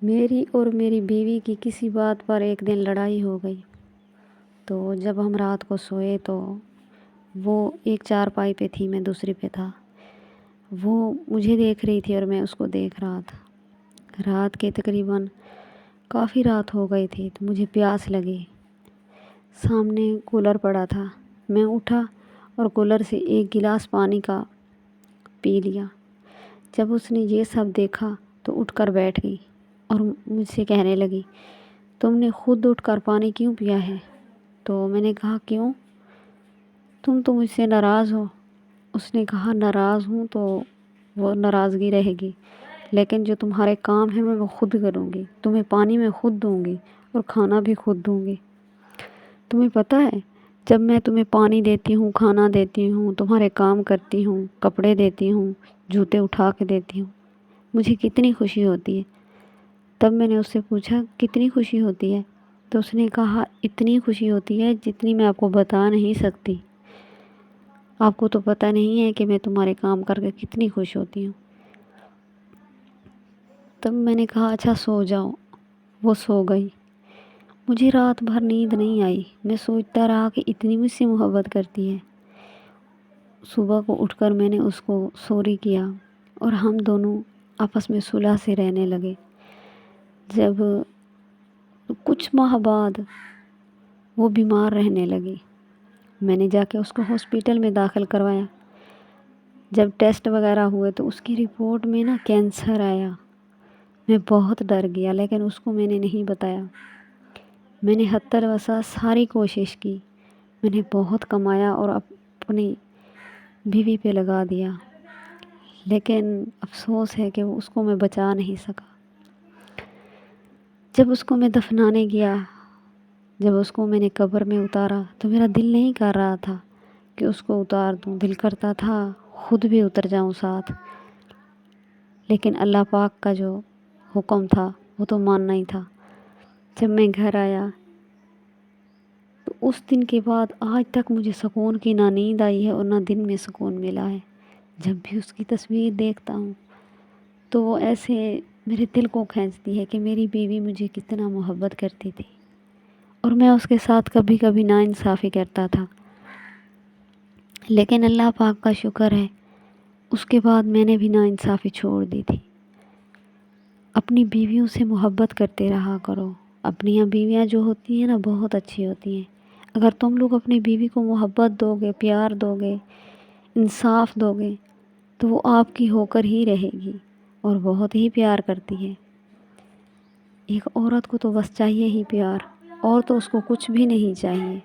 میری اور میری بیوی کی کسی بات پر ایک دن لڑائی ہو گئی۔ تو جب ہم رات کو سوئے تو وہ ایک چارپائی پہ تھی، میں دوسری پہ تھا۔ وہ مجھے دیکھ رہی تھی اور میں اس کو دیکھ رہا تھا۔ رات کے تقریباً کافی رات ہو گئی تھی تو مجھے پیاس لگی۔ سامنے کولر پڑا تھا، میں اٹھا اور کولر سے ایک گلاس پانی کا پی لیا۔ جب اس نے یہ سب دیکھا تو اٹھ کر بیٹھ گئی اور مجھ سے کہنے لگی، تم نے خود اٹھ کر پانی کیوں پیا ہے؟ تو میں نے کہا کیوں؟ تم تو مجھ سے ناراض ہو۔ اس نے کہا ناراض ہوں تو وہ ناراضگی رہے گی، لیکن جو تمہارے کام ہیں میں وہ خود کروں گی۔ تمہیں پانی میں خود دوں گی اور کھانا بھی خود دوں گی۔ تمہیں پتہ ہے جب میں تمہیں پانی دیتی ہوں، کھانا دیتی ہوں، تمہارے کام کرتی ہوں، کپڑے دیتی ہوں، جوتے اٹھا کے دیتی ہوں، مجھے کتنی خوشی ہوتی ہے۔ تب میں نے اس سے پوچھا کتنی خوشی ہوتی ہے؟ تو اس نے کہا اتنی خوشی ہوتی ہے جتنی میں آپ کو بتا نہیں سکتی۔ آپ کو تو پتہ نہیں ہے کہ میں تمہارے کام کر کے کتنی خوش ہوتی ہوں۔ تب میں نے کہا اچھا سو جاؤ۔ وہ سو گئی۔ مجھے رات بھر نیند نہیں آئی۔ میں سوچتا رہا کہ اتنی مجھ سے محبت کرتی ہے۔ صبح کو اٹھ کر میں نے اس کو سوری کیا اور ہم دونوں آپس میں صلح سے رہنے لگے۔ جب کچھ ماہ بعد وہ بیمار رہنے لگی، میں نے جا کے اس کو ہاسپیٹل میں داخل کروایا۔ جب ٹیسٹ وغیرہ ہوئے تو اس کی رپورٹ میں کینسر آیا۔ میں بہت ڈر گیا، لیکن اس کو میں نے نہیں بتایا۔ میں نے حتی الوسع ساری کوشش کی۔ میں نے بہت کمایا اور اپنی بیوی پہ لگا دیا، لیکن افسوس ہے کہ اس کو میں بچا نہیں سکا۔ جب اس کو میں دفنانے گیا، جب اس کو میں نے قبر میں اتارا تو میرا دل نہیں کر رہا تھا کہ اس کو اتار دوں، دل کرتا تھا خود بھی اتر جاؤں ساتھ، لیکن اللہ پاک کا جو حکم تھا وہ تو ماننا ہی تھا۔ جب میں گھر آیا تو اس دن کے بعد آج تک مجھے سکون کی نہ نیند آئی ہے اور نہ دن میں سکون ملا ہے۔ جب بھی اس کی تصویر دیکھتا ہوں تو وہ ایسے میرے دل کو کھینچتی ہے کہ میری بیوی مجھے کتنا محبت کرتی تھی اور میں اس کے ساتھ کبھی کبھی ناانصافی کرتا تھا، لیکن اللہ پاک کا شکر ہے اس کے بعد میں نے بھی ناانصافی چھوڑ دی تھی۔ اپنی بیویوں سے محبت کرتے رہا کرو۔ اپنی بیویاں جو ہوتی ہیں بہت اچھی ہوتی ہیں۔ اگر تم لوگ اپنی بیوی کو محبت دو گے، پیار دو گے، انصاف دو گے تو وہ آپ کی ہو کر ہی رہے گی اور بہت ہی پیار کرتی ہے۔ ایک عورت کو تو بس چاہیے ہی پیار، اور تو اس کو کچھ بھی نہیں چاہیے۔